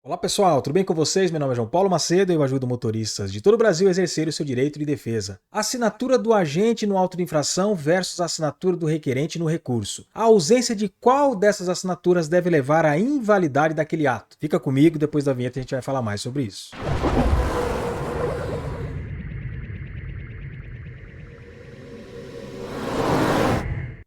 Olá pessoal, tudo bem com vocês? Meu nome é João Paulo Macedo e eu ajudo motoristas de todo o Brasil a exercer o seu direito de defesa. Assinatura do agente no auto de infração versus a assinatura do requerente no recurso. A ausência de qual dessas assinaturas deve levar à invalidade daquele ato? Fica comigo, depois da vinheta a gente vai falar mais sobre isso.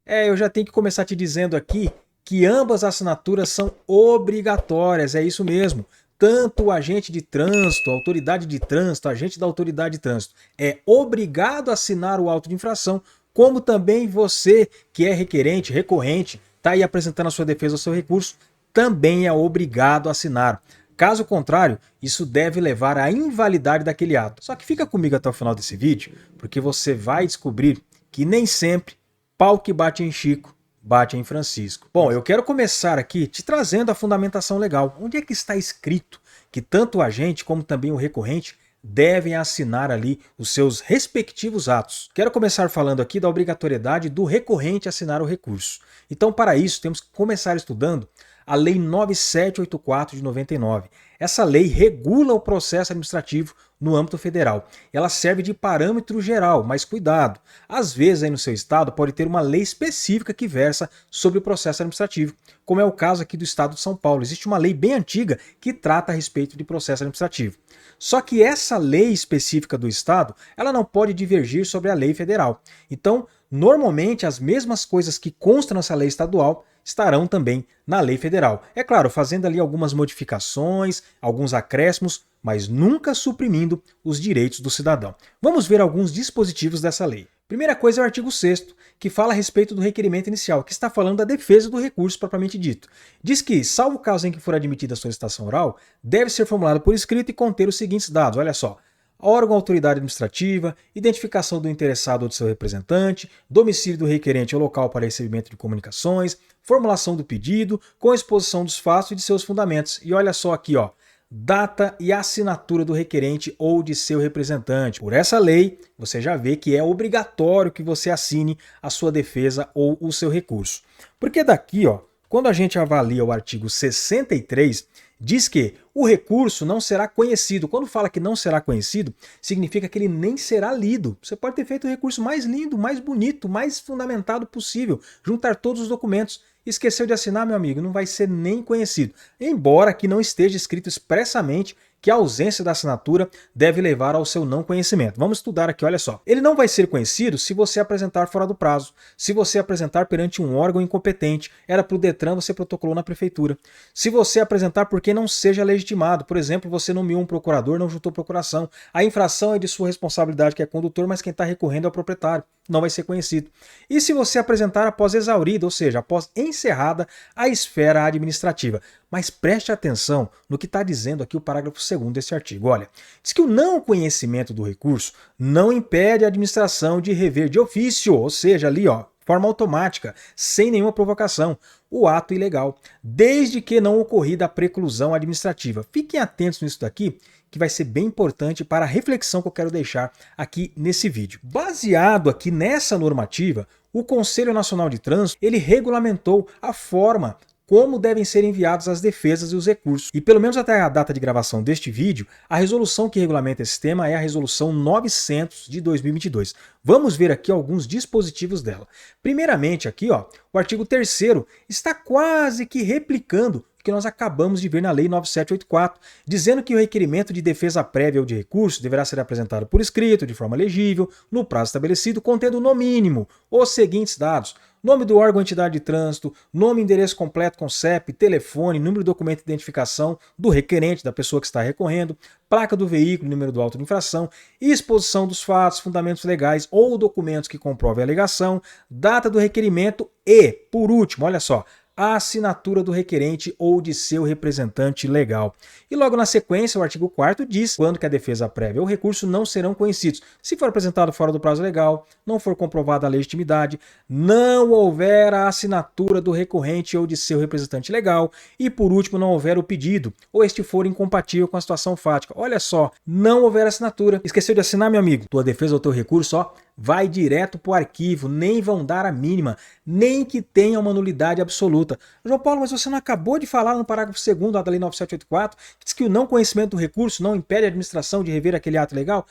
Eu já tenho que começar te dizendo aqui que ambas as assinaturas são obrigatórias, é isso mesmo. Tanto o agente de trânsito, a autoridade de trânsito, agente da autoridade de trânsito é obrigado a assinar o auto de infração, como também você que é requerente, recorrente, está aí apresentando a sua defesa, o seu recurso, também é obrigado a assinar. Caso contrário, isso deve levar à invalidade daquele ato. Só que fica comigo até o final desse vídeo, porque você vai descobrir que nem sempre pau que bate em Chico, bate em Francisco. Bom, eu quero começar aqui te trazendo a fundamentação legal. Onde é que está escrito que tanto o agente como também o recorrente devem assinar ali os seus respectivos atos? Quero começar falando aqui da obrigatoriedade do recorrente assinar o recurso. Então, para isso, temos que começar estudando a Lei 9784 de 99. Essa lei regula o processo administrativo no âmbito federal. Ela serve de parâmetro geral, mas cuidado. Às vezes aí no seu estado pode ter uma lei específica que versa sobre o processo administrativo, como é o caso aqui do estado de São Paulo. Existe uma lei bem antiga que trata a respeito de processo administrativo. Só que essa lei específica do estado, ela não pode divergir sobre a lei federal. Então, normalmente as mesmas coisas que constam nessa lei estadual estarão também na lei federal. É claro, fazendo ali algumas modificações, alguns acréscimos, mas nunca suprimindo os direitos do cidadão. Vamos ver alguns dispositivos dessa lei. Primeira coisa é o artigo 6º, que fala a respeito do requerimento inicial, que está falando da defesa do recurso propriamente dito. Diz que, salvo o caso em que for admitida a solicitação oral, deve ser formulado por escrito e conter os seguintes dados, olha só: órgão, autoridade administrativa, identificação do interessado ou de seu representante, domicílio do requerente ou local para recebimento de comunicações, formulação do pedido, com exposição dos fatos e de seus fundamentos. E olha só aqui, ó, data e assinatura do requerente ou de seu representante. Por essa lei, você já vê que é obrigatório que você assine a sua defesa ou o seu recurso. Porque daqui, ó, quando a gente avalia o artigo 63, diz que o recurso não será conhecido. Quando fala que não será conhecido, significa que ele nem será lido. Você pode ter feito o recurso mais lindo, mais bonito, mais fundamentado possível, juntar todos os documentos. Esqueceu de assinar, meu amigo, não vai ser nem conhecido. Embora aqui não esteja escrito expressamente que a ausência da assinatura deve levar ao seu não conhecimento. Vamos estudar aqui, olha só. Ele não vai ser conhecido se você apresentar fora do prazo, se você apresentar perante um órgão incompetente, era para o Detran, você protocolou na prefeitura. Se você apresentar porque não seja legitimado, por exemplo, você nomeou um procurador, não juntou procuração, a infração é de sua responsabilidade, que é condutor, mas quem está recorrendo é o proprietário, não vai ser conhecido. E se você apresentar após exaurida, ou seja, após encerrada a esfera administrativa. Mas preste atenção no que está dizendo aqui o parágrafo 2º desse artigo. Olha, diz que o não conhecimento do recurso não impede a administração de rever de ofício, ou seja, ali, ó, forma automática, sem nenhuma provocação, o ato ilegal, desde que não ocorrida a preclusão administrativa. Fiquem atentos nisso daqui, que vai ser bem importante para a reflexão que eu quero deixar aqui nesse vídeo. Baseado aqui nessa normativa, o Conselho Nacional de Trânsito, ele regulamentou a forma como devem ser enviadas as defesas e os recursos. E pelo menos até a data de gravação deste vídeo, a resolução que regulamenta esse tema é a resolução 900 de 2022. Vamos ver aqui alguns dispositivos dela. Primeiramente aqui, ó, o artigo 3º está quase que replicando que nós acabamos de ver na Lei 9784, dizendo que o requerimento de defesa prévia ou de recurso deverá ser apresentado por escrito, de forma legível, no prazo estabelecido, contendo no mínimo os seguintes dados: nome do órgão ou entidade de trânsito, nome e endereço completo com CEP, telefone, número do documento de identificação do requerente, da pessoa que está recorrendo, placa do veículo, número do auto de infração, exposição dos fatos, fundamentos legais ou documentos que comprovem a alegação, data do requerimento e, por último, olha só, a assinatura do requerente ou de seu representante legal. E logo na sequência, o artigo 4º diz quando que a defesa prévia ou recurso não serão conhecidos. Se for apresentado fora do prazo legal, não for comprovada a legitimidade, não houver a assinatura do recorrente ou de seu representante legal e, por último, não houver o pedido ou este for incompatível com a situação fática. Olha só, não houver assinatura. Esqueceu de assinar, meu amigo? Tua defesa ou teu recurso, ó, vai direto para o arquivo, nem vão dar a mínima, nem que tenha uma nulidade absoluta. João Paulo, mas você não acabou de falar no parágrafo 2º da Lei 9784, que diz que o não conhecimento do recurso não impede a administração de rever aquele ato legal?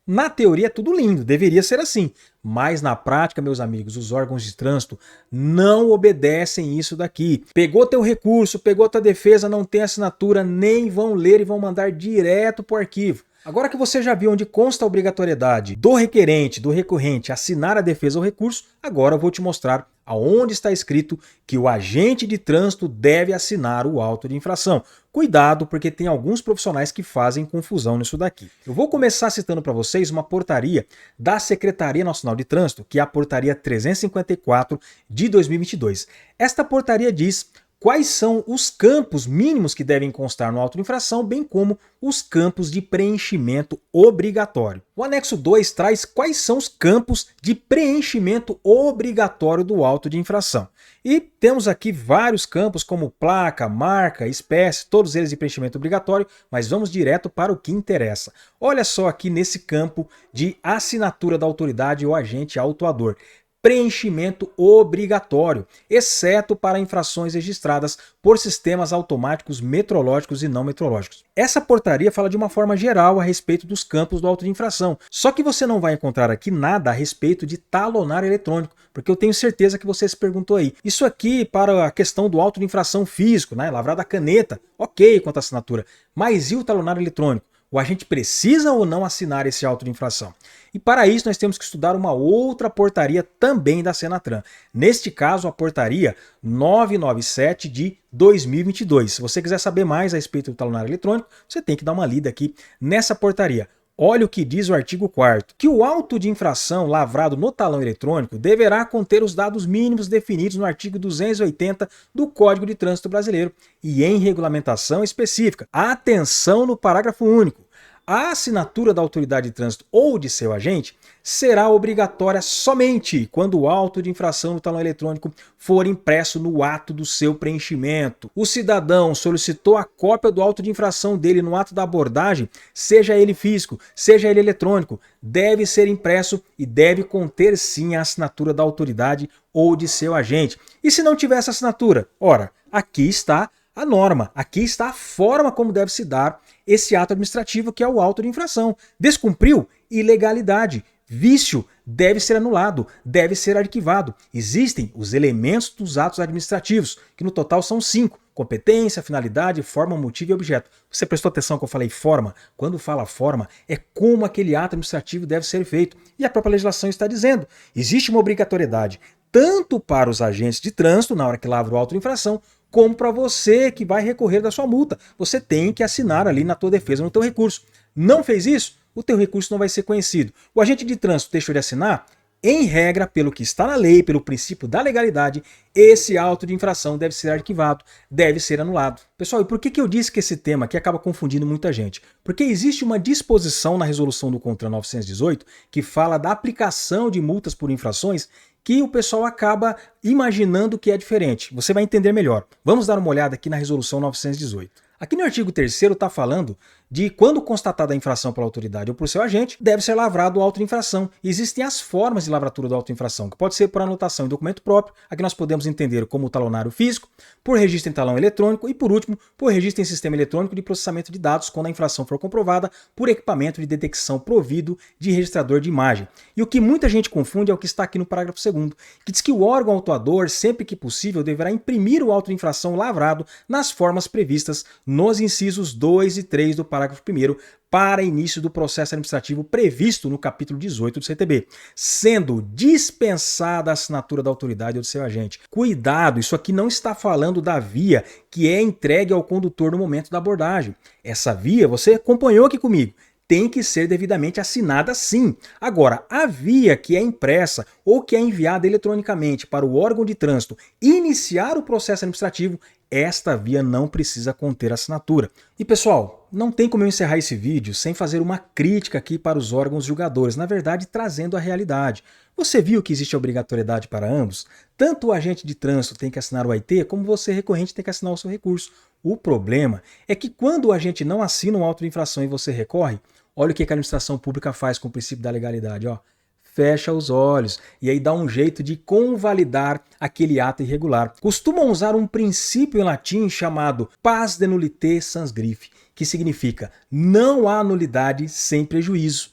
Na teoria é tudo lindo, deveria ser assim. Mas na prática, meus amigos, os órgãos de trânsito não obedecem isso daqui. Pegou teu recurso, pegou tua defesa, não tem assinatura, nem vão ler e vão mandar direto para o arquivo. Agora que você já viu onde consta a obrigatoriedade do requerente, do recorrente assinar a defesa ou recurso, agora eu vou te mostrar aonde está escrito que o agente de trânsito deve assinar o auto de infração. Cuidado, porque tem alguns profissionais que fazem confusão nisso daqui. Eu vou começar citando para vocês uma portaria da Secretaria Nacional de Trânsito, que é a portaria 354 de 2022. Esta portaria diz quais são os campos mínimos que devem constar no auto de infração, bem como os campos de preenchimento obrigatório. O anexo 2 traz quais são os campos de preenchimento obrigatório do auto de infração. E temos aqui vários campos como placa, marca, espécie, todos eles de preenchimento obrigatório, mas vamos direto para o que interessa. Olha só aqui nesse campo de assinatura da autoridade ou agente autuador. Preenchimento obrigatório, exceto para infrações registradas por sistemas automáticos metrológicos e não metrológicos. Essa portaria fala de uma forma geral a respeito dos campos do auto de infração, só que você não vai encontrar aqui nada a respeito de talonário eletrônico, porque eu tenho certeza que você se perguntou aí. Isso aqui para a questão do auto de infração físico, né? Lavrado a caneta, ok quanto à assinatura, mas e o talonário eletrônico? O agente precisa ou não assinar esse auto de infração? E para isso nós temos que estudar uma outra portaria também da Senatran. Neste caso, a portaria 997 de 2022. Se você quiser saber mais a respeito do talonário eletrônico, você tem que dar uma lida aqui nessa portaria. Olha o que diz o artigo 4º, que o auto de infração lavrado no talão eletrônico deverá conter os dados mínimos definidos no artigo 280 do Código de Trânsito Brasileiro e em regulamentação específica. Atenção no parágrafo único. A assinatura da autoridade de trânsito ou de seu agente será obrigatória somente quando o auto de infração no talão eletrônico for impresso no ato do seu preenchimento. O cidadão solicitou a cópia do auto de infração dele no ato da abordagem, seja ele físico, seja ele eletrônico, deve ser impresso e deve conter sim a assinatura da autoridade ou de seu agente. E se não tiver essa assinatura? Ora, aqui está a norma, aqui está a forma como deve se dar esse ato administrativo que é o auto de infração. Descumpriu? Ilegalidade. Vício deve ser anulado, deve ser arquivado. Existem os elementos dos atos administrativos, que no total são 5. Competência, finalidade, forma, motivo e objeto. Você prestou atenção que eu falei forma? Quando fala forma, é como aquele ato administrativo deve ser feito. E a própria legislação está dizendo. Existe uma obrigatoriedade tanto para os agentes de trânsito, na hora que lavra o auto de infração, como para você que vai recorrer da sua multa. Você tem que assinar ali na tua defesa, no teu recurso. Não fez isso? O teu recurso não vai ser conhecido. O agente de trânsito deixou de assinar? Em regra, pelo que está na lei, pelo princípio da legalidade, esse auto de infração deve ser arquivado, deve ser anulado. Pessoal, e por que eu disse que esse tema aqui acaba confundindo muita gente? Porque existe uma disposição na resolução do CONTRAN 918 que fala da aplicação de multas por infrações que o pessoal acaba imaginando que é diferente. Você vai entender melhor. Vamos dar uma olhada aqui na resolução 918. Aqui no artigo 3º está falando de quando constatada a infração pela autoridade ou por seu agente, deve ser lavrado o auto de infração. Existem as formas de lavratura do auto de infração, que pode ser por anotação em documento próprio, aqui nós podemos entender como o talonário físico, por registro em talão eletrônico e, por último, por registro em sistema eletrônico de processamento de dados quando a infração for comprovada por equipamento de detecção provido de registrador de imagem. E o que muita gente confunde é o que está aqui no parágrafo 2º, que diz que o órgão autuador, sempre que possível, deverá imprimir o auto de infração lavrado nas formas previstas nos incisos 2 e 3 do parágrafo 1º para início do processo administrativo previsto no capítulo 18 do CTB, sendo dispensada a assinatura da autoridade ou do seu agente. Cuidado, isso aqui não está falando da via que é entregue ao condutor no momento da abordagem. Essa via, você acompanhou aqui comigo, tem que ser devidamente assinada sim. Agora, a via que é impressa ou que é enviada eletronicamente para o órgão de trânsito iniciar o processo administrativo, esta via não precisa conter assinatura. E pessoal, não tem como eu encerrar esse vídeo sem fazer uma crítica aqui para os órgãos julgadores, na verdade trazendo a realidade. Você viu que existe obrigatoriedade para ambos? Tanto o agente de trânsito tem que assinar o AIT, como você, recorrente, tem que assinar o seu recurso. O problema é que quando o agente não assina um auto de infração e você recorre, olha o que a administração pública faz com o princípio da legalidade, ó. fecha os olhos e aí dá um jeito de convalidar aquele ato irregular. Costumam usar um princípio em latim chamado pars de nullité sans griffe, que significa não há nulidade sem prejuízo.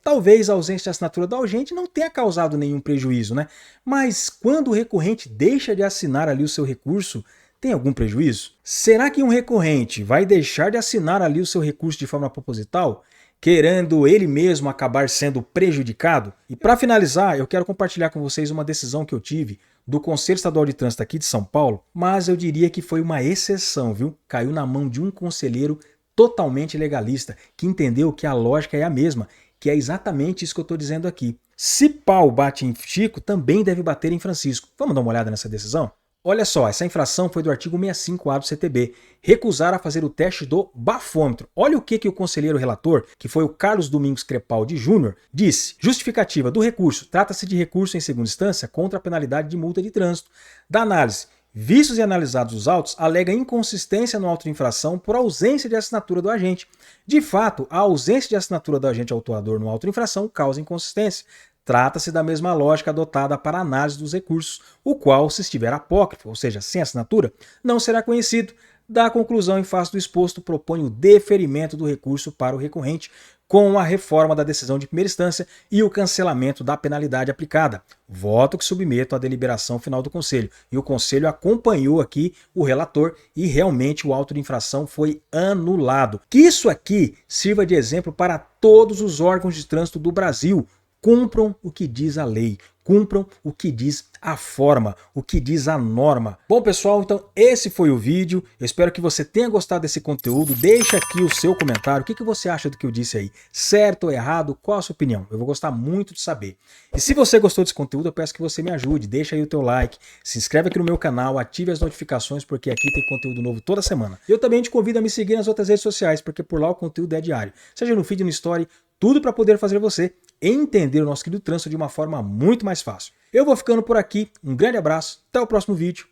Talvez a ausência de assinatura do agente não tenha causado nenhum prejuízo, né? Mas quando o recorrente deixa de assinar ali o seu recurso, tem algum prejuízo? Será que um recorrente vai deixar de assinar ali o seu recurso de forma proposital, querendo ele mesmo acabar sendo prejudicado? E para finalizar, eu quero compartilhar com vocês uma decisão que eu tive do Conselho Estadual de Trânsito aqui de São Paulo, mas eu diria que foi uma exceção, viu? Caiu na mão de um conselheiro totalmente legalista, que entendeu que a lógica é a mesma, que é exatamente isso que eu estou dizendo aqui. Se pau bate em Chico, também deve bater em Francisco. Vamos dar uma olhada nessa decisão? Olha só, essa infração foi do artigo 65A do CTB, recusar a fazer o teste do bafômetro. Olha o que o conselheiro relator, que foi o Carlos Domingos Crepaldi Júnior, disse. Justificativa do recurso. Trata-se de recurso em segunda instância contra a penalidade de multa de trânsito. Da análise. Vistos e analisados os autos, alega inconsistência no auto de infração por ausência de assinatura do agente. De fato, a ausência de assinatura do agente autuador no auto de infração causa inconsistência. Trata-se da mesma lógica adotada para a análise dos recursos, o qual, se estiver apócrifo, ou seja, sem assinatura, não será conhecido. Da conclusão em face do exposto, propõe o deferimento do recurso para o recorrente, com a reforma da decisão de primeira instância e o cancelamento da penalidade aplicada. Voto que submeto à deliberação final do Conselho. E o Conselho acompanhou aqui o relator e realmente o auto de infração foi anulado. Que isso aqui sirva de exemplo para todos os órgãos de trânsito do Brasil. Cumpram o que diz a lei, cumpram o que diz a forma, o que diz a norma. Bom, pessoal, então esse foi o vídeo. Eu espero que você tenha gostado desse conteúdo. Deixa aqui o seu comentário. O que você acha do que eu disse aí? Certo ou errado? Qual a sua opinião? Eu vou gostar muito de saber. E se você gostou desse conteúdo, eu peço que você me ajude. Deixa aí o teu like, se inscreve aqui no meu canal, ative as notificações, porque aqui tem conteúdo novo toda semana. Eu também te convido a me seguir nas outras redes sociais, porque por lá o conteúdo é diário. Seja no feed, no story, tudo para poder fazer você entender o nosso querido trânsito de uma forma muito mais fácil. Eu vou ficando por aqui, um grande abraço, até o próximo vídeo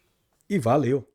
e valeu!